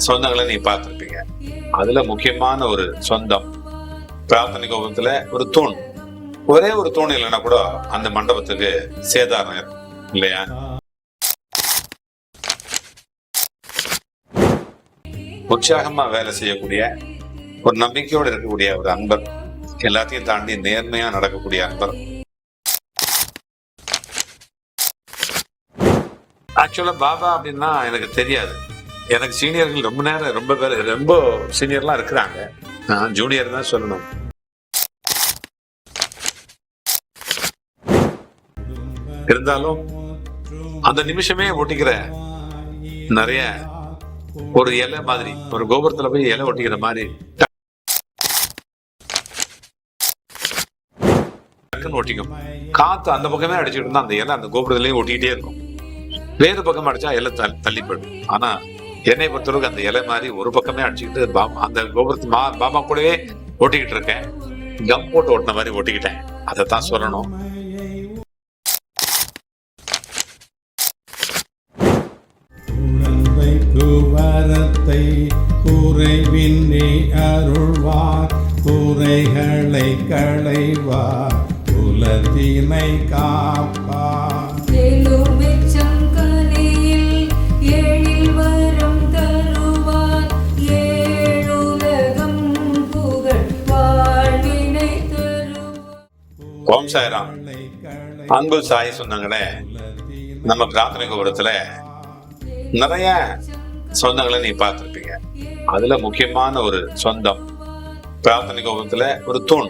சொந்தங்களை நீ பார்த்திருப்பீங்க. அதுல முக்கியமான ஒரு சொந்தம் பிரார்த்தனை கோபுரத்துல ஒரு தூண். ஒரே ஒரு தூண் இல்லைன்னா கூட அந்த மண்டபத்துக்கு சேதாரம் இருக்கும் இல்லையா? உற்சாகமா வேலை செய்யக்கூடிய ஒரு நம்பிக்கையோடு இருக்கக்கூடிய ஒரு அன்பர், எல்லாத்தையும் தாண்டி நேர்மையா நடக்கக்கூடிய அன்பர். ஆக்சுவலா பாபா அப்படின்னா எனக்கு தெரியாது. எனக்கு சீனியர்கள் ரொம்ப பேர் ரொம்ப சீனியர்லாம் இருக்கிறாங்க. நான் ஜூனியர் தான் சொல்லணும். இருந்தாலும் அந்த நிமிஷமே ஒட்டிக்கிற நிறைய ஒரு இலை மாதிரி, ஒரு கோபுரத்துல போய் இலை ஒட்டிக்கிற மாதிரி ஒட்டிக்கும். காத்து அந்த பக்கமே அடிச்சுட்டு இருந்தா அந்த இலை அந்த கோபுரத்திலேயே ஒட்டிக்கிட்டே இருக்கும். வேறு பக்கம் அடிச்சா இலை தள்ளிப்படும். ஆனா என்னை பொறுத்தளவுக்கு அந்த இலை மாதிரி ஒரு பக்கமே அடிச்சுக்கிட்டு அந்த கோபுரத்து பாபா கூடவே ஒட்டிக்கிட்டு இருக்கேன். கம் போட்டு ஓட்டின மாதிரி ஒட்டிக்கிட்டேன். அதைத்தான் சொல்லணும். வரத்தை குறைவின்றி அருள்வார், குறைகளை களைவார், குலத்தினை காப்பார். ஓம் சாய்ராம். அன்பு சாய் சொன்னாங்களே, நம்ம பிரார்த்தனை கோபுரத்துல நிறைய சொந்தங்களை நீ பார்த்திருப்பீங்க. அதுல முக்கியமான ஒரு சொந்தம் பிரார்த்தனை கோபுரத்துல ஒரு தூண்.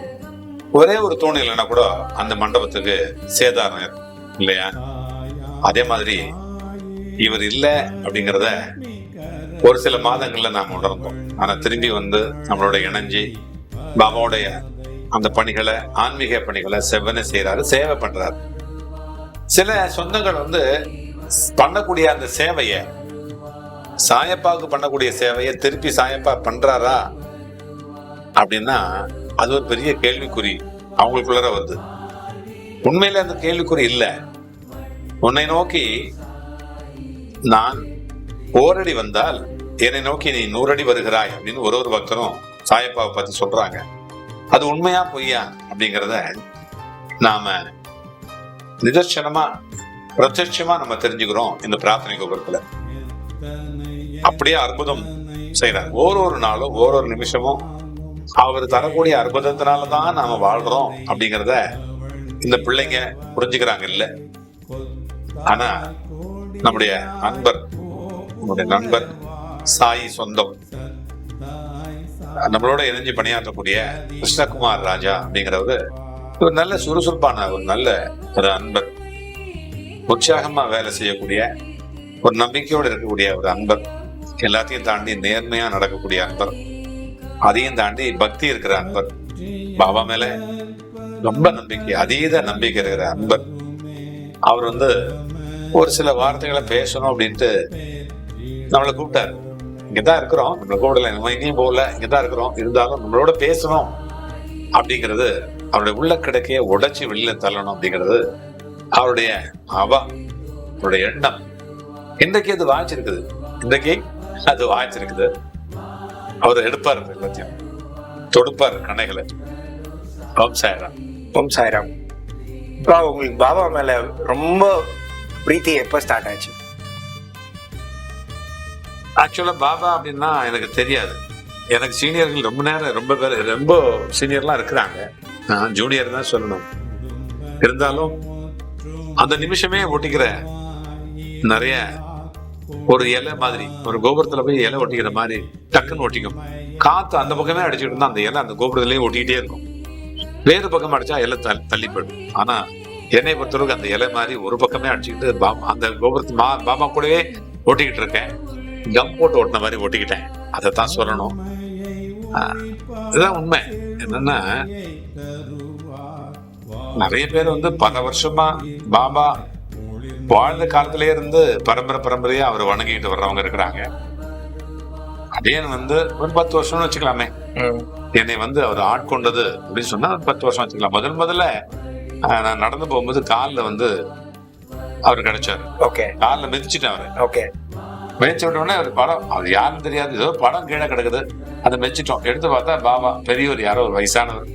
ஒரே ஒரு தூண் இல்லைன்னா கூட அந்த மண்டபத்துக்கு சேதாரம் இருக்கும் இல்லையா? அதே மாதிரி இவர் இல்லை அப்படிங்கிறத ஒரு சில மாதங்கள்ல நாம உணர்ந்தோம். ஆனா திரும்பி வந்து நம்மளோட இணைஞ்சி பாபாவுடைய அந்த பணிகளை, ஆன்மீக பணிகளை செவ்வனே செய்யறாரு, சேவை பண்றாரு. சில சொந்தங்கள் வந்து பண்ணக்கூடிய அந்த சேவைய, சாயப்பாவுக்கு பண்ணக்கூடிய சேவையை திருப்பி சாயப்பா பண்றாரா அப்படின்னா அது ஒரு பெரிய கேள்விக்குறி அவங்களுக்குள்ள வருது. உண்மையில அந்த கேள்விக்குறி இல்ல. உன்னை நோக்கி நான் ஓரடி வந்தால் என்னை நோக்கி நீ 100 அடி வருகிறாய் அப்படின்னு ஒரு பக்தரும் சாயப்பாவை பத்தி சொல்றாங்க. அது உண்மையா பொய்யா அப்படிங்கிறத நாம நிதர்சனமா பிரத்யட்சமா நம்ம தெரிஞ்சுக்கிறோம் இந்த பிரார்த்தனை கோபுரத்துல. அப்படியே அற்புதம் செய்யறார். ஒரு நாளும் ஒரு நிமிஷமும் அவர் தரக்கூடிய அற்புதத்தினாலதான் நாம வாழ்றோம் அப்படிங்கிறத இந்த பிள்ளைங்க புரிஞ்சுக்கிறாங்க இல்ல. ஆனா நம்முடைய நண்பர் சாயி சொந்தம் நம்மளோட இணைஞ்சு பணியாற்றக்கூடிய கிருஷ்ணகுமார் ராஜா அப்படிங்கிறவரு ஒரு நல்ல சுறுசுறுப்பான ஒரு நல்ல ஒரு அன்பர், உற்சாகமா வேலை செய்யக்கூடிய ஒரு நம்பிக்கையோடு இருக்கக்கூடிய ஒரு அன்பர், எல்லாத்தையும் தாண்டி நேர்மையா நடக்கக்கூடிய அன்பர், அதையும் தாண்டி பக்தி இருக்கிற அன்பர், பாபா மேல ரொம்ப நம்பிக்கை, அதீத நம்பிக்கை இருக்கிற அன்பர். அவர் வந்து ஒரு சில வார்த்தைகளை பேசணும் அப்படின்ட்டு நம்மளை கூப்பிட்டாரு. இங்கதான் இருக்கிறோம், நம்மளை கூப்பிடல, நம்ம எங்கேயும் போகல, இங்கதான் இருக்கிறோம், இருந்தாலும் நம்மளோட பேசணும் அப்படிங்கிறது, அவருடைய உள்ள கிடக்கைய உடைச்சி வெளியில தள்ளணும் அப்படிங்கிறது அவருடைய அவருடைய எண்ணம். இன்றைக்கு அது வாய்ச்சிருக்குது. அவர் எடுப்பார், எல்லாத்தையும் தொடுப்பார் கணைகளை. ஓம் சாய்ராம். ஓம் சாய்ராம். உங்களுக்கு பாபா மேல ரொம்ப பிரீத்தி எப்ப ஸ்டார்ட் ஆச்சு? ஆக்சுவலா பாபா அப்படின்னா எனக்கு தெரியாது. எனக்கு சீனியர்கள் ரொம்ப பேர் ரொம்ப சீனியர்லாம் இருக்கிறாங்க. நான் ஜூனியர் தான் சொல்லணும். இருந்தாலும் அந்த நிமிஷமே ஒட்டிக்கிற நிறைய ஒரு இலை மாதிரி, ஒரு கோபுரத்துல போய் இலை ஒட்டிக்கிற மாதிரி டக்குன்னு ஒட்டிக்கும். காத்து அந்த பக்கமே அடிச்சுட்டு இருந்தா அந்த இலை அந்த கோபுரத்திலேயே ஒட்டிக்கிட்டே இருக்கும். வேறு பக்கம் அடிச்சா இலை தள்ளிப்படும். ஆனா என்னை பொறுத்தளவுக்கு அந்த இலை மாதிரி ஒரு பக்கமே அடிச்சுக்கிட்டு அந்த கோபுரத்து பாபா கூடவே ஒட்டிக்கிட்டு இருக்கேன். கம் போட்டு ஓட்டின மாதிரி ஒட்டிக்கிட்டேன். அதைத்தான் சொல்லணும். இதுதான் உண்மை. என்னன்னா நிறைய பேர் வந்து பல வருஷமா பாபா வாழ்ந்த காலத்திலே இருந்து பரம்பரையா அவர் வணங்கிட்டு வர்றவங்க இருக்கிறாங்க. அதே வந்து ஒரு 10 வருஷம்னு வச்சுக்கலாமே. என்னை வந்து அவர் ஆட்கொண்டது அப்படின்னு சொன்னா 10 வருஷம் வச்சுக்கலாம். முதல்ல நான் நடந்து போகும்போது காலில் வந்து அவர் கிடைச்சாரு. ஓகே. காலில் மிதிச்சுட்டேன் அவரு. ஓகே. மேய்ச்சி விட்டோடனே ஒரு படம், அது யாருன்னு தெரியாது, ஏதோ படம் கீழே கிடக்குது, அதை மெச்சிட்டோம். எடுத்து பார்த்தா பாபா, பெரியவர், யாரோ ஒரு வயசானவர்,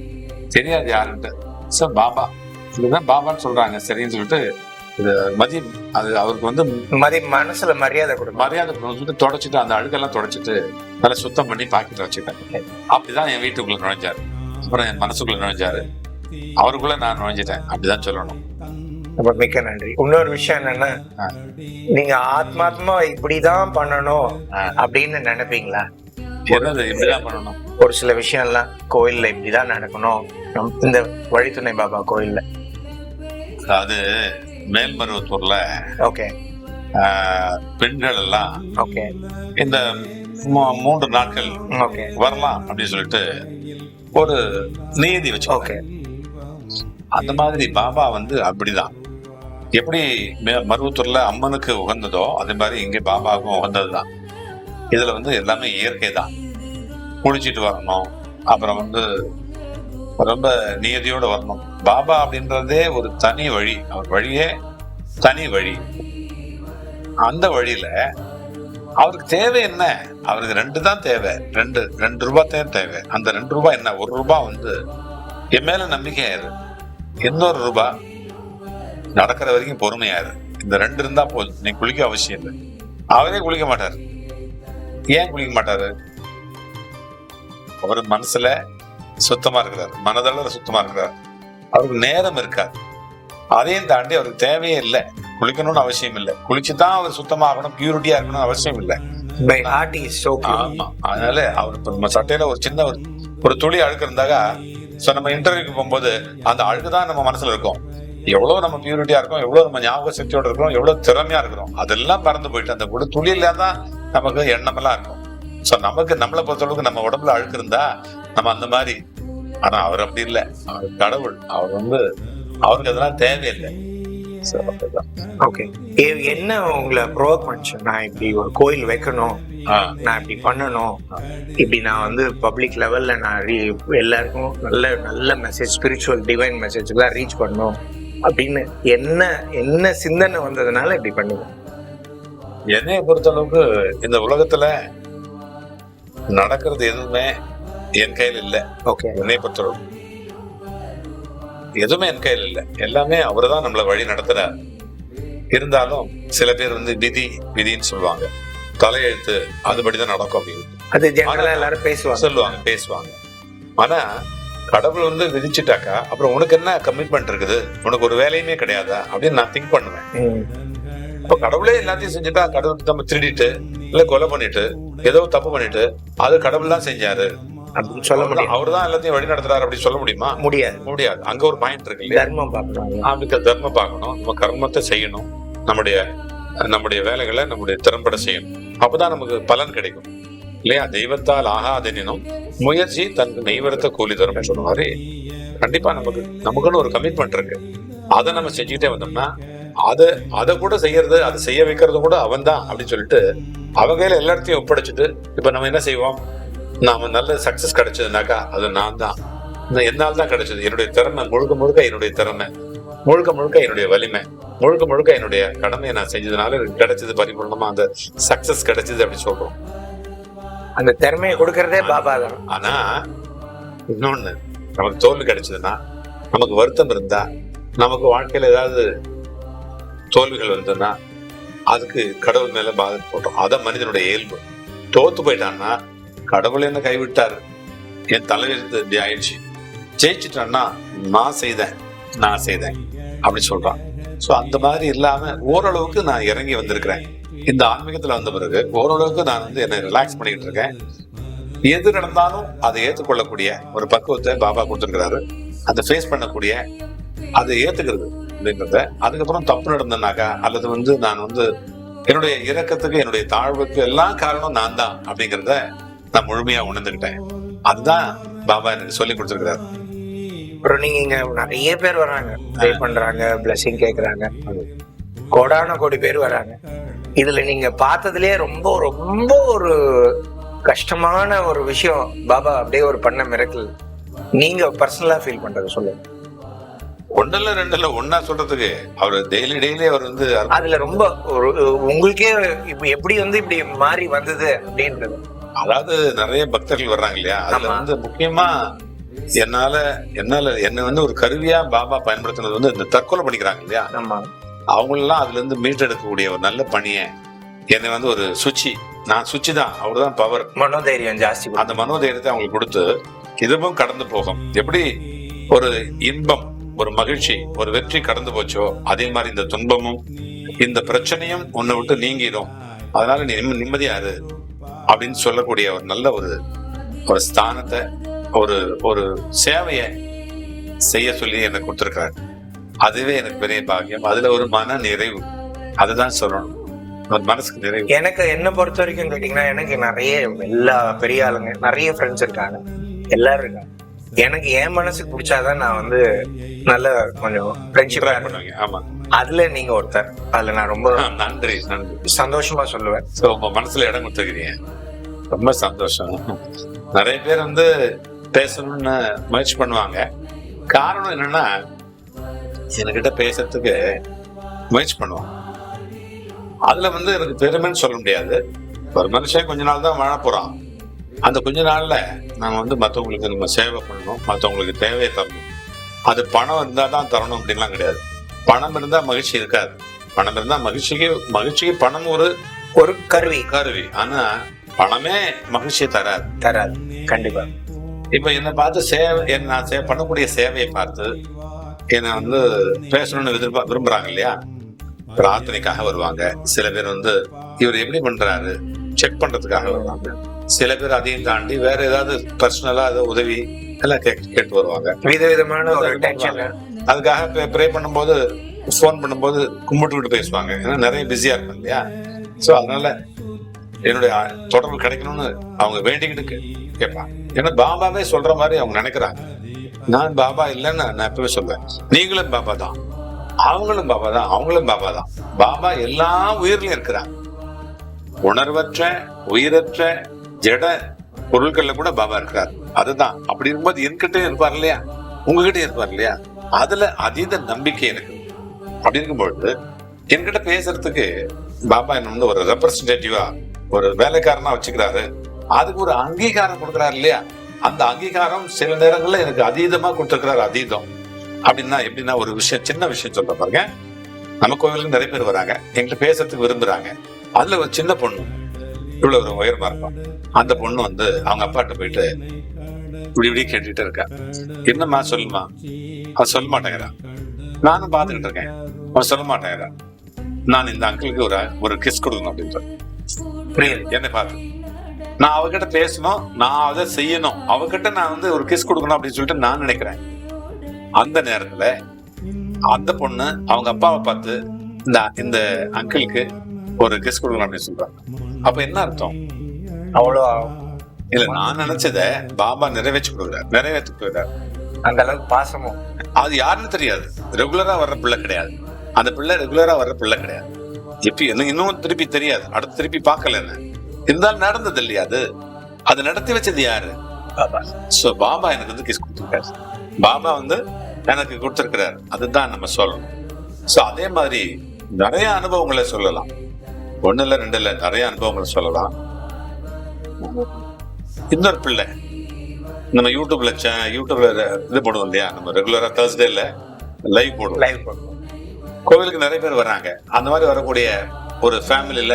தெரியாது யாருன்ட்டு. சார் பாபா, இதுதான் பாபான்னு சொல்றாங்க. சரின்னு சொல்லிட்டு இது மதி, அது அவருக்கு வந்து மனசுல மரியாதை கொடுக்கும். மரியாதை சொல்லிட்டு தொடச்சிட்டு, அந்த அழுக்கெல்லாம் தொடச்சிட்டு நல்லா சுத்தம் பண்ணி பாக்கெட் வச்சுட்டேன். அப்படிதான் என் வீட்டுக்குள்ள நுழைஞ்சாரு. அப்புறம் என் மனசுக்குள்ள நுழைஞ்சாரு, அவருக்குள்ள நான் நுழைஞ்சிட்டேன். அப்படிதான் சொல்லணும். ரொம்ப மிக்க நன்றி. இன்னொரு விஷயம் என்னன்னா, நீங்க ஆத்மாத்மா இப்படிதான் பண்ணணும் அப்படின்னு நினைப்பீங்களா? என்னது இப்படிதான் பண்ணணும்? ஒரு சில விஷயம் எல்லாம் கோயில்ல இப்படிதான் நடக்கணும், இந்த வழித்துணை பாபா கோயில்ல. அது மேல்மருவத்தூர்ல ஓகே பெண்கள் எல்லாம் ஓகே இந்த 3 நாட்கள் ஓகே வரலாம் அப்படின்னு சொல்லிட்டு ஒரு நியதி வச்சு. ஓகே, அந்த மாதிரி பாபா வந்து அப்படிதான். எப்படி மருவத்தூர்ல அம்மனுக்கு உகந்ததோ அதே மாதிரி இங்கே பாபாவுக்கும் உகந்ததுதான். இதுல வந்து எல்லாமே இயற்கை தான். குளிச்சுட்டு வரணும், அப்புறம் வந்து ரொம்ப நியதியோட வரணும். பாபா அப்படின்றதே ஒரு தனி வழி, அவர் வழியே தனி வழி. அந்த வழியில அவருக்கு தேவை என்ன? அவருக்கு 2 தான் தேவை, 2 ரூபாய் தான் தேவை. அந்த 2 ரூபாய் என்ன? 1 ரூபாய் வந்து என் மேல நம்பிக்கையாரு, இன்னொரு ரூபாய் நடக்கிற வரைக்கும் பொறுமையாரு. இந்த 2 இருந்தா போதும், நீ குளிக்க அவசியம் இல்லை. அவரே குளிக்க மாட்டாரு. ஏன் குளிக்க மாட்டாரு? அவர் மனசுல சுத்தமா இருக்கிறார், மனதளவுல சுத்தமா இருக்கிறார், அவருக்கு நேரம் இருக்காது. அதையும் தாண்டி அவருக்கு தேவையே இல்லை, குளிக்கணும்னு அவசியம் இல்லை. குளிச்சுதான் அவர் சுத்தமாகணும், பியூரிட்டியா இருக்கணும்னு அவசியம் இல்லை. ஆமா, அதனால அவர் நம்ம சட்டையில ஒரு சின்ன ஒரு துளி அழுக்கு இருந்தாக்கா, நம்ம இன்டர்வியூக்கு போகும்போது அந்த அழுக்கு தான் நம்ம மனசுல இருக்கும். எவ்வளவு நம்ம பியூரிட்டியா இருக்கோம், எவ்வளவு நம்ம ஞாபக சக்தியோட இருக்கிறோம், எவ்வளவு திறமையா இருக்கிறோம், அதெல்லாம் பறந்து போயிட்டு அந்த கூட துளியில தான் நமக்கு எண்ணமெல்லாம் இருக்கும். சோ நமக்கு நம்மளை பொறுத்தளவுக்கு நம்ம உடம்புல அழுக்கு இருந்தா நம்ம அந்த மாதிரி. ஆனா அவர் அப்படி இல்லை, அவர் கடவுள். அவர் வந்து அவருக்கு அதெல்லாம் தேவையில்லை. ஓகே, என்ன உங்களை ப்ரோவோக் பண்ணுச்சு? நான் இப்படி ஒரு கோயில் வைக்கணும், நான் இப்படி பண்ணணும், இப்படி நான் வந்து பப்ளிக் லெவல்ல நான் எல்லாருக்கும் நல்ல நல்ல மெசேஜ், ஸ்பிரிச்சுவல் டிவைன் மெசேஜ் எல்லாம் ரீச் பண்ணணும் அப்படின்னு என்ன சிந்தனை வந்ததுனால இப்படி பண்ணுவேன்? என்னைய பொறுத்த அளவுக்கு இந்த உலகத்துல நடக்கிறது எதுவுமே என் கையில் இல்லை. ஓகே, என்னைய பொறுத்தளவுக்கு எதுவுமே என் கையில் இல்லை, எல்லாமே அவரு தான் நம்மளை வழி நடத்துறார். இருந்தாலும் சில பேர் வந்து விதின்னு சொல்லுவாங்க, தலையெழுத்து அதுபடிதான் நடக்கும் அப்படின்னு. அது ஜெனரலா எல்லாரும் பேசுவாங்க. ஆனா கடவுள் வந்து விதிச்சுட்டாக்கா அப்புறம் உனக்கு என்ன கமிட்மெண்ட் இருக்குது, உனக்கு ஒரு வேலையுமே கிடையாதா அப்படின்னு நான் திங்க் பண்ணுவேன். இப்ப கடவுளே எல்லாத்தையும் செஞ்சுட்டா, கடவுள் நம்ம திருடிட்டு இல்ல கொலை பண்ணிட்டு ஏதோ தப்பு பண்ணிட்டு அது கடவுள் தான் செஞ்சாரு அப்படின்னு சொல்ல முடியும். அவர் தான் எல்லாத்தையும் வழி நடத்துறாரு அப்படின்னு சொல்ல முடியுமா? முடியாது. அங்க ஒரு பாயிண்ட் இருக்கு இல்லையா? தர்மம் பார்க்கணும், தர்மம் பார்க்கணும், நம்ம கர்மத்தை செய்யணும், நம்முடைய வேலைகளை நம்முடைய திறம்பட செய்யணும். அப்பதான் நமக்கு பலன் கிடைக்கும் இல்லையா? தெய்வத்தால் ஆகாதெனினும் முயற்சி தனக்கு நெய்வரத்த கூலி தரும் சொன்ன மாதிரி கண்டிப்பா நமக்குன்னு ஒரு கமிட்மெண்ட் இருக்கு. அதை நம்ம செஞ்சுக்கிட்டே வந்தோம்னா அதை கூட செய்யறது, அதை செய்ய வைக்கிறது கூட அவன் தான் அப்படின்னு சொல்லிட்டு அவங்க கையில எல்லாத்தையும் ஒப்படைச்சிட்டு இப்ப நம்ம என்ன செய்வோம்? நாம நல்ல சக்சஸ் கிடைச்சதுனாக்கா அது நான் தான், என்னால் தான் கிடைச்சது, என்னுடைய திறமை முழுக்க என்னுடைய திறமை, முழுக்க என்னுடைய வலிமை, முழுக்க என்னுடைய கடமையை நான் செஞ்சதுனால எனக்கு கிடைச்சது, பரிபூர்ணமா அந்த சக்சஸ் கிடைச்சது அப்படின்னு சொல்றோம். அந்த திறமையை கொடுக்கறதே பாபா தான். ஆனா இன்னொன்னு, நமக்கு தோல்வி கிடைச்சதுன்னா, நமக்கு வருத்தம் இருந்தா, நமக்கு வாழ்க்கையில ஏதாவது தோல்விகள் வந்ததுன்னா அதுக்கு கடவுள் மேல பாதிப்பு போட்டோம். அதான் மனிதனுடைய இயல்பு. தோத்து போயிட்டான்னா கடவுள் என்ன கைவிட்டாரு, என் தலைவெழுத்து இப்படி ஆயிடுச்சு. ஜெயிச்சுட்டான்னா நான் செய்தேன் அப்படி சொல்றான். சோ அந்த மாதிரி இல்லாம ஓரளவுக்கு நான் இறங்கி வந்திருக்கிறேன். இந்த ஆன்மீகத்துல வந்த பிறகு ஓரளவுக்கு நான் வந்து என்னை ரிலாக்ஸ் பண்ணிட்டு இருக்கேன். எது நடந்தாலும் அதை ஏற்றுக்கொள்ளக்கூடிய ஒரு பக்குவத்தை பாபா கொடுத்துருக்கிறாரு. அதை ஃபேஸ் பண்ணக்கூடிய, அதை ஏத்துக்கிறது அப்படின்றத. அதுக்கப்புறம் தப்பு நடந்தனாக்கா அல்லது வந்து நான் வந்து என்னுடைய இறக்கத்துக்கு என்னுடைய தாழ்வுக்கு எல்லாம் காரணம் நான் தான் அப்படிங்கிறத நான் முழுமையா உணர்ந்துக்கிட்டேன். அதுதான் பாபா எனக்கு சொல்லி கொடுத்துருக்கிறாரு. அப்புறம் நீங்க இங்க நிறைய பேர் வர்றாங்க, ப்ரே பண்றாங்க, பிளஸிங் கேக்குறாங்க, கோடான கோடி பேர் வராங்க. இதுல நீங்க பார்த்ததுலயே ரொம்ப ரொம்ப ஒரு கஷ்டமான ஒரு விஷயம் பாபா அப்படியே ஒரு பண்ண மிரக்கல் நீங்க பர்சனலா ஃபீல் பண்றது சொல்லுங்க. ஒண்ணுல ரெண்டுல ஒன்னா சொல்றதுக்கு அவர் டெய்லி அவர் வந்து அதுல ரொம்ப உங்களுக்கே இப்ப எப்படி வந்து இப்படி மாறி வந்தது அப்படின்றது. அதாவது நிறைய பக்தர்கள் வர்றாங்க இல்லையா, அதுல வந்து முக்கியமா என்ன வந்து ஒரு கருவியா பாபா பயன்படுத்தினது வந்து இந்த தற்கொலை பண்ணிக்கிறாங்க இல்லையா, அவங்களெல்லாம் அதுல இருந்து மீட்டெடுக்கக்கூடிய ஒரு நல்ல பணியை என்னை வந்து ஒரு நான் சுச்சி தான், அவர் தான் பவர், மனோதைரியம் ஜாஸ்தி. அந்த மனோதைரியத்தை அவங்களுக்கு கொடுத்து இதுவும் கடந்து போகும். எப்படி ஒரு இன்பம், ஒரு மகிழ்ச்சி, ஒரு வெற்றி கடந்து போச்சோ, அதே மாதிரி இந்த துன்பமும் இந்த பிரச்சனையும் உன்னை விட்டு நீங்கிடும், அதனால நீ நிம்மதியாரு அப்படின்னு சொல்லக்கூடிய ஒரு நல்ல ஒரு ஸ்தானத்தை, ஒரு சேவையை செய்ய சொல்லி எனக்கு கொடுத்துருக்காரு. அதுவே எனக்கு பெரிய பாக்கியம். அதுல ஒரு மன நிறைவு, அதுதான் சொல்லணும், மனசுக்கு நிறைவு. எனக்கு என்ன பொறுத்த வரைக்கும் கேட்டீங்கன்னா, எனக்கு நிறைய எல்லா பெரிய ஆளுங்க நிறைய ஃப்ரெண்ட்ஸ் இருக்காங்க, எல்லாரும் இருக்காங்க. எனக்கு என் மனசுக்கு பிடிச்சாதான் நான் வந்து நல்ல கொஞ்சம் ஃப்ரெண்ட்ஷிப் பண்ணுவேன். ஆமா, அதுல நீங்க ஒருத்தர். அதுல நான் ரொம்ப நன்றி சந்தோஷமா சொல்லுவேன். உங்க மனசுல இடம் கொடுத்துக்கிறீங்க, ரொம்ப சந்தோஷம். நிறைய பேர் வந்து பேசணும்னு முயற்சி பண்ணுவாங்க. காரணம் என்னன்னா, என்கிட்ட பேசுறதுக்கு முயற்சி பண்ணுவாங்க. அதுல வந்து எனக்கு பெருமைன்னு சொல்ல முடியாது. ஒரு மனுஷன் கொஞ்ச நாள் தான் வாழ போறான். அந்த கொஞ்ச நாள்ல நாங்க வந்து மற்றவங்களுக்கு நம்ம சேவை பண்ணணும், மற்றவங்களுக்கு தேவையை தரணும். அது பணம் இருந்தா தான் தரணும் அப்படின்லாம் கிடையாது. பணம் இருந்தா மகிழ்ச்சி இருக்காது. பணம் இருந்தா மகிழ்ச்சிக்கு பணம் ஒரு கருவி. ஆனா பணமே மகிழ்ச்சியை தராது. கண்டிப்பா. இப்ப என்னை பார்த்து நான் பண்ணக்கூடிய சேவையை பார்த்து என்னை வந்து பேசணும்னு விரும்புறாங்க இல்லையா, பிரார்த்தனைக்காக வருவாங்க. சில பேர் வந்து இவர் எப்படி பண்றாரு செக் பண்றதுக்காக வருவாங்க. சில பேர் அதையும் தாண்டி வேற ஏதாவது பர்சனலா ஏதாவது உதவி எல்லாம் கேட்டு வருவாங்க. விதவிதமான அதுக்காக ப்ரே பண்ணும்போது, போன் பண்ணும்போது கும்பிட்டு பேசுவாங்க. ஏன்னா நிறைய பிஸியா இருக்கும் இல்லையா. சோ அதனால என்னுடைய தொடர்பு கிடைக்கணும்னு அவங்க வேண்டிக்கிட்டு கேட்பாங்க. ஏன்னா பாபாவே சொல்ற மாதிரி அவங்க நினைக்கிறாங்க. நான் பாபா இல்லைன்னு நான் எப்பவே சொல்வேன். நீங்களும் பாபா தான், அவங்களும் பாபா தான், அவங்களும் பாபா தான். பாபா எல்லா உயிரிலும் இருக்கிறாங்க. உணர்வற்ற உயிரற்ற ஜட பொருட்கள்ல கூட பாபா இருக்கிறார். அதுதான். அப்படி இருக்கும்போது என்கிட்ட இருப்பார் இல்லையா, உங்ககிட்ட இருப்பார் இல்லையா, அதுல அதீத நம்பிக்கை எனக்கு. அப்படி இருக்கும்பொழுது என்கிட்ட பேசுறதுக்கு பாபா என்ன வந்து ஒரு ரெப்ரசன்டேட்டிவா, ஒரு வேலைக்காரனா வச்சுக்கிறாரு. அதுக்கு ஒரு அங்கீகாரம் கொடுக்குறாரு இல்லையா. அந்த அங்கீகாரம் சில நேரங்கள்ல எனக்கு அதீதமா கொடுத்துருக்கிறாரு. அதீதம் அப்படின்னா எப்படின்னா, ஒரு சின்ன விஷயம் சொல்ற பாருங்க. நம்ம கோவிலுக்கு நிறைய பேர் வராங்க, என்கிட்ட பேசுறதுக்கு விரும்புறாங்க. அதுல ஒரு சின்ன பொண்ணு இவ்வளவு ஒரு உயரமா இருப்பான். அந்த பொண்ணு வந்து அவங்க அப்பாட்ட போயிட்டு இப்படி கேட்டுட்டு இருக்கா, என்னம்மா சொல்லுமா. அவன் சொல்ல மாட்டேங்கிறான். நானும் பாத்துக்கிட்டு இருக்கேன், அவன் சொல்ல மாட்டேங்கிறான். நான் இந்த அங்கிளுக்கு ஒரு கிஸ் கொடுக்கணும் அப்படின்னு சொல்லி என்னை பார்த்து நான் அவகிட்ட பேசணும், நான் அதை செய்யணும், அவகிட்ட நான் வந்து ஒரு கிஸ் கொடுக்கணும் அப்படின்னு சொல்லிட்டு நான் நினைக்கிறேன். அந்த நேரத்துல அந்த பொண்ணு அவங்க அப்பாவை பார்த்து இந்த அங்கிளுக்கு ஒரு கிஸ் கொடுக்கணும் அப்படின்னு சொல்றாங்க. அப்ப என்ன அர்த்தம்? அவ்வளோ இல்ல, நான் நினைச்சத பாபா நிறைவேற்றி கொடுக்குறாரு. அந்த அளவுக்கு பாசமும். அது யாருன்னு தெரியாது. ரெகுலரா வர்ற பிள்ளை கிடையாது. அந்த பிள்ளை ரெகுலரா வர்ற பிள்ளை கிடையாது. இப்ப இன்னும் திருப்பி தெரியாது, அடுத்து திருப்பி பார்க்கல. என்ன இருந்தாலும் நடந்தது இல்லையா, அது நடத்தி வச்சது யாரு? பாபா. சோ பாபா எனக்கு வந்து கிஸ் கொடுத்துருக்காரு, பாபா வந்து எனக்கு கொடுத்திருக்கிறாரு. அதுதான் நம்ம சொல்லணும். சோ அதே மாதிரி நிறைய அனுபவங்களை சொல்லலாம். ஒண்ணு இல்ல ரெண்டு இல்ல, நிறைய அனுபவங்களை சொல்லலாம். இன்னொரு பிள்ளை நம்ம யூடியூப்ல இது போடுவோம் இல்லையா, நம்ம ரெகுலரா தேர்ஸ்டேல லைவ் போடுவோம். கோவிலுக்கு நிறைய பேர் வர்றாங்க. அந்த மாதிரி வரக்கூடிய ஒரு ஃபேமிலியில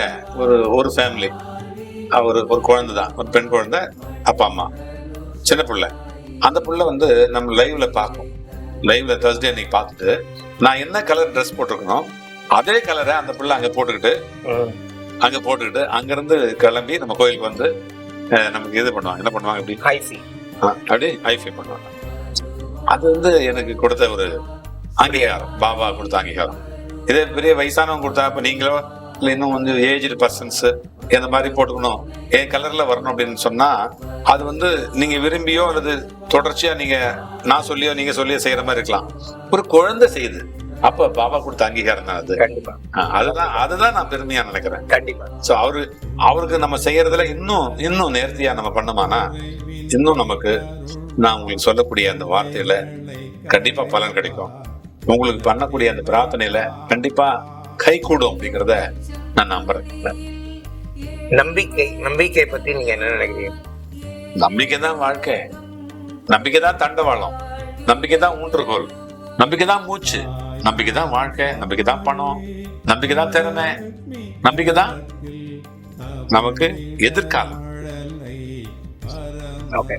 ஒரு ஃபேமிலி, ஒரு குழந்தை தான், ஒரு பெண் குழந்தை, அப்பா அம்மா, சின்ன பிள்ளை. அந்த பிள்ளை வந்து நம்ம லைவ்ல பார்க்கும். லைவ்ல தேர்ஸ்டே அன்னைக்கு பார்த்துட்டு நான் என்ன கலர் ட்ரெஸ் போட்டிருக்கணும் அதே கலரை அந்த பிள்ளை அங்க போட்டுக்கிட்டு அங்கிருந்து கிளம்பி நம்ம கோயிலுக்கு வந்து நமக்கு இது பண்ணுவாங்க. என்ன பண்ணுவாங்க? அப்படி ஹைஃபை பண்ணுவாங்க. அது வந்து எனக்கு கொடுத்த ஒரு அங்கீகாரம், பாபா கொடுத்த அங்கீகாரம். இதே பெரிய வயசானவங்க கொடுத்தா, இப்ப நீங்களோ இல்ல இன்னும் கொஞ்சம் ஏஜ்டு பர்சன்ஸ் இந்த மாதிரி போட்டுக்கணும், என் கலர்ல வரணும் அப்படின்னு சொன்னா, அது வந்து நீங்க விரும்பியோ அல்லது தொடர்ச்சியா நான் சொல்லியோ நீங்க சொல்லியோ செய்யற மாதிரி இருக்கலாம். ஒரு குழந்தை செய்யுது, அப்ப பாபா கொடுத்த அங்கீகாரம் தான் அது. கண்டிப்பா. அதுதான் நான் பெருமையா நினைக்கிறேன். கண்டிப்பா. சோ அவருக்கு நம்ம செய்யறதுல இன்னும் நேர்த்தியா நம்ம பண்ணோமானா, இன்னும் நமக்கு நான் உங்களுக்கு சொல்லக்கூடிய அந்த வார்த்தையில கண்டிப்பா பலன் கிடைக்கும். உங்களுக்கு பண்ணக்கூடிய அந்த பிரார்த்தனையில கண்டிப்பா கை கூடும் அப்படிங்கிறத நான் நம்புறேன். நம்பிக்கை பத்தி நீங்க என்ன நினைக்கிறீங்க? நம்பிக்கை தான் வாழ்க்கை, நம்பிக்கை தான் தண்டவாளம், நம்பிக்கை தான் ஊன்றுகோல், நம்பிக்கை தான் மூச்சு, நம்பிக்கை தான் வாழ்க்கை, நம்பிக்கை தான் பணம், நம்பிக்கை தான் திறமை, நம்பிக்கை தான் நமக்கு எதிர்காலம். ஓகே.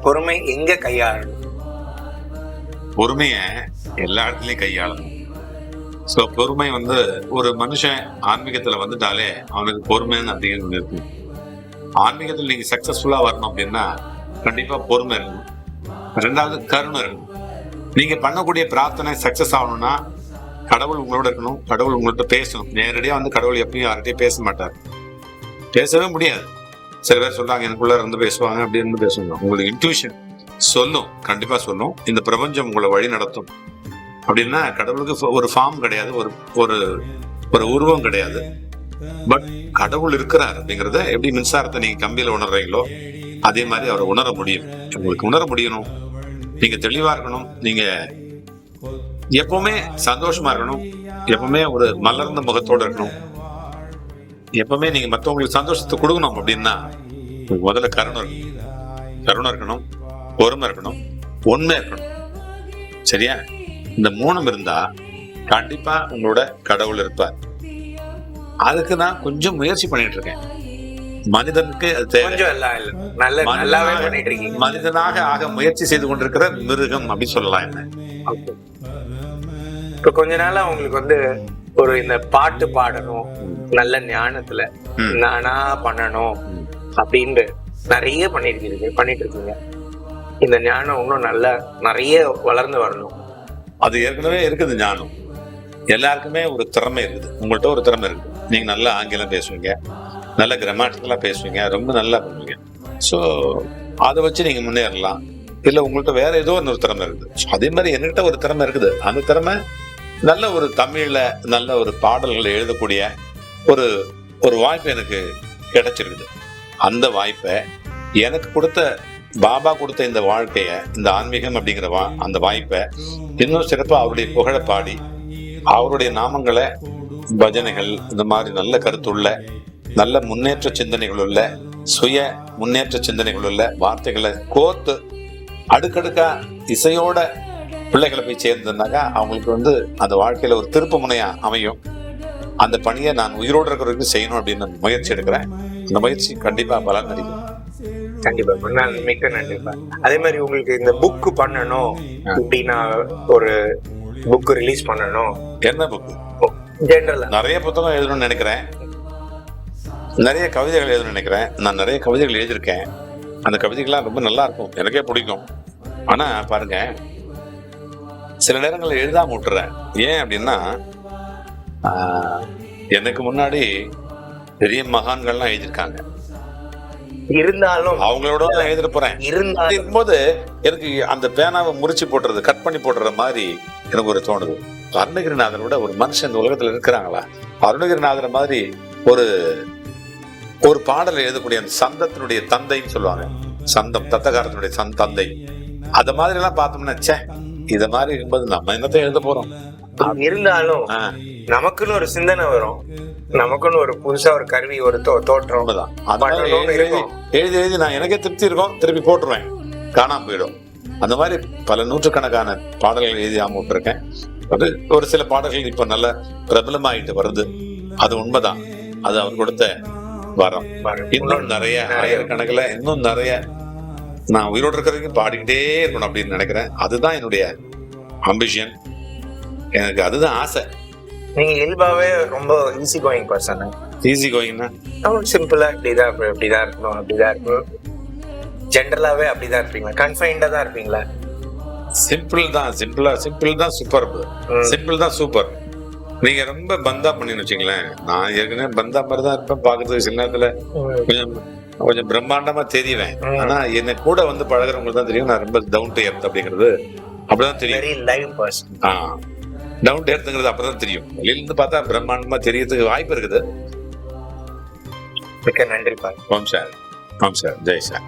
பொறுமை எங்க கையாளணும்? பொறுமைய எல்லா இடத்துலயும் கையாளணும். சோ பொறுமை ஒரு மனுஷன் ஆன்மீகத்துல வந்துட்டாலே அவனுக்கு பொறுமைன்னு அதிகம் இருக்கு. ஆன்மீகத்துல நீங்க சக்சஸ்ஃபுல்லா வரணும் அப்படின்னா கண்டிப்பா பொறுமை இருக்கணும். ரெண்டாவது கருணை இருக்கணும். நீங்க பண்ணக்கூடிய பிரார்த்தனை சக்சஸ் ஆகணும்னா கடவுள் உங்களோட இருக்கணும், கடவுள் உங்கள்கிட்ட பேசணும். நேரடியா கடவுள் எப்பயும் யார்கிட்டயும் பேச மாட்டார், பேசவே முடியாது. சில பேர் சொல்றாங்க எனக்குள்ள இருந்து பேசுவாங்க, அப்படி இருந்து பேசுவாங்க. உங்களுக்கு இன்ட்யூஷன் சொல்லும், கண்டிப்பா சொல்லும். இந்த பிரபஞ்சம் உங்களை வழி நடத்தும். அப்படின்னா கடவுளுக்கு ஒரு ஃபார்ம் கிடையாது, ஒரு ஒரு உருவம் கிடையாது. பட் கடவுள் இருக்கிறார் அப்படிங்கிறத எப்படி மின்சாரத்தை நீங்க கம்பியில உணர்றீங்களோ அதே மாதிரி அவரை உணர முடியும். உங்களுக்கு உணர முடியணும், நீங்க தெளிவா இருக்கணும், நீங்க எப்பவுமே சந்தோஷமா இருக்கணும், எப்பவுமே ஒரு மலர்ந்த முகத்தோட இருக்கணும், எப்பவுமே நீங்க மற்றவங்களுக்கு சந்தோஷத்தை கொடுக்கணும். அப்படின்னா முதல்ல கருணை இருக்கணும், பொறுமை இருக்கணும், உண்மை இருக்கணும். சரியா? இந்த 3 இருந்தா கண்டிப்பா உங்களோட கடவுள் இருப்பார். அதுக்கு நான் கொஞ்சம் முயற்சி பண்ணிட்டு இருக்கேன். மனிதனுக்கு அது தேவை. மனிதனாக ஆக முயற்சி செய்து கொண்டிருக்கிற மிருகம் அப்படின்னு சொல்லலாம். என்ன இப்ப கொஞ்ச நாளா உங்களுக்கு ஒரு இந்த பாட்டு பாடணும், நல்ல ஞானத்துல நானா பண்ணணும் அப்படின்னு நிறைய பண்ணிட்டு இருக்கீங்க. இந்த ஞானம் இன்னும் நிறைய வளர்ந்து வரணும். அது ஏற்கனவே இருக்குது. ஞானம் எல்லாருக்குமே ஒரு திறமை இருக்குது. உங்கள்கிட்ட ஒரு திறமை இருக்குது. நீங்க நல்லா ஆங்கிலம் பேசுவீங்க, நல்ல கிராமட்டிக்கலா பேசுவீங்க, ரொம்ப நல்லா பண்ணுவீங்க. ஸோ அதை வச்சு நீங்க முன்னேறலாம். இல்ல உங்கள்கிட்ட வேற ஏதோ ஒரு திறமை இருக்குது. அதே மாதிரி என்கிட்ட ஒரு திறமை இருக்குது. அந்த திறமை நல்ல ஒரு தமிழ்ல நல்ல ஒரு பாடல்களை எழுதக்கூடிய ஒரு வாய்ப்பு எனக்கு கிடைச்சிருக்குது. அந்த வாய்ப்பை எனக்கு கொடுத்த பாபா கொடுத்த இந்த வாழ்க்கைய, இந்த ஆன்மீகம் அப்படிங்கிற அந்த வாய்ப்பை இன்னும் சிறப்பா அவருடைய புகழ பாடி அவருடைய நாமங்களை, பஜனைகள், இந்த மாதிரி நல்ல கருத்துள்ள, நல்ல முன்னேற்ற சிந்தனைகள் உள்ள, சுய முன்னேற்ற சிந்தனைகள் உள்ள வார்த்தைகளை கோர்த்து அடுக்கடுக்கா இசையோட பிள்ளைகளை போய் சேர்ந்ததுனாக்கா அவங்களுக்கு அந்த வாழ்க்கையில ஒரு திருப்பு முனையா அமையும். அந்த பணியை நான் உயிரோடு இருக்கிறவருக்கு செய்யணும் அப்படின்னு முயற்சி எடுக்கிறேன். அந்த முயற்சி கண்டிப்பா பலன் அளிக்கும். கண்டிப்பா மிக்க நன்றிப்பா. அதே மாதிரி உங்களுக்கு இந்த புக் பண்ணணும் அப்படின்னா, ஒரு புக் ரிலீஸ் பண்ணணும். என்ன புக்? ஜெனரலா நிறைய புத்தகம் எழுதணும்னு நினைக்கிறேன், நிறைய கவிதைகள் எழுதணும்னு நினைக்கிறேன். நான் நிறைய கவிதைகள் எழுதியிருக்கேன். அந்த கவிதைகள்லாம் ரொம்ப நல்லா இருக்கும், எனக்கே பிடிக்கும். ஆனா பாருங்க, சில நேரங்களில் எழுதாம விட்டுறேன். ஏன் அப்படின்னா எனக்கு முன்னாடி பெரிய மகான்கள்லாம் எழுதியிருக்காங்க, இருந்தாலும் அவங்களோட நான் எழுதிட்டு போறேன். இருக்கும்போது எனக்கு அந்த பேனாவை முறிச்சு போட்டுறது, கட் பண்ணி போட்டுற மாதிரி எனக்கு ஒரு தோணுது. அருணகிரிநாதர் விட ஒரு மனுஷன் இந்த உலகத்துல இருக்கிறாங்களா? அருணகிரிநாதர் மாதிரி ஒரு பாடல் எழுதக்கூடிய அந்த சந்தத்தினுடைய தந்தைன்னு சொல்லுவாங்க, சந்தம் தத்தகாரத்தினுடைய தந்தை. அத மாதிரி எல்லாம் பார்த்தோம்னா சே, இத மாதிரி இருக்கும்போது நம்ம என்னத்தை எழுத போறோம்? இருந்தாலும் நமக்குன்னு ஒரு சிந்தனை வரும், நமக்குன்னு ஒரு புதுசா ஒரு கருவி, ஒரு தோற்றம் தான். எழுதி எழுதி நான் எனக்கே திருப்தி இருக்கும், திருப்பி போட்டுருவேன், காணாம போயிடும். அந்த மாதிரி பல நூற்றுக்கணக்கான பாடல்கள் எழுதியாம விட்டுருக்கேன். அது ஒரு சில பாடல்கள் இப்ப நல்ல பிரபலமாயிட்டு வருது, அது உண்மைதான். அது அவர் கொடுத்த வரம். இன்னும் நிறைய ஆயிரக்கணக்கில் இன்னும் நிறைய நான் உயிரோடு இருக்கிறதுக்கு பாடிக்கிட்டே இருக்கணும் அப்படின்னு நினைக்கிறேன். அதுதான் என்னுடைய அம்பிஷன், எனக்கு அதுதான் ஆசை. நீங்க இயல்பாவே ரொம்ப ஈஸி கோயிங் பர்சன். ஈஸி கோயிங்னா சிம்பிளா இப்படிதான் இருக்கணும், அப்படிதான் இருக்கணும், ஜென்ரலாவே அப்படிதான் இருப்பீங்களா? கன்ஃபைன்டா தான் இருப்பீங்களா? சிம்பிள் தான் சூப்பர். சிம்பிள் தான் சூப்பர். நீங்க ரொம்ப பந்தா பண்ணின்னு வச்சுங்களேன், நான் ஏற்கனவே பந்தா மாதிரி தான் இருப்பேன். பாக்குறதுக்கு சில நேரத்துல கொஞ்சம் பிரம்மாண்டமா தெரியுவேன். ஆனா என்ன கூட பழகிறவங்களுக்கு தான் தெரியும் நான் ரொம்ப டவுன் டு எர்த் அப்படிங்கிறது. அப்படிதான் தெரியும். டவுன் டு எர்த்ங்கிறது அப்பதான் தெரியும். வெளியில இருந்து பார்த்தா பிரம்மாண்டமா தெரியறதுக்கு வாய்ப்பு இருக்குது. மிக்க நன்றி. ஓம் சார், ஜெய் சார்.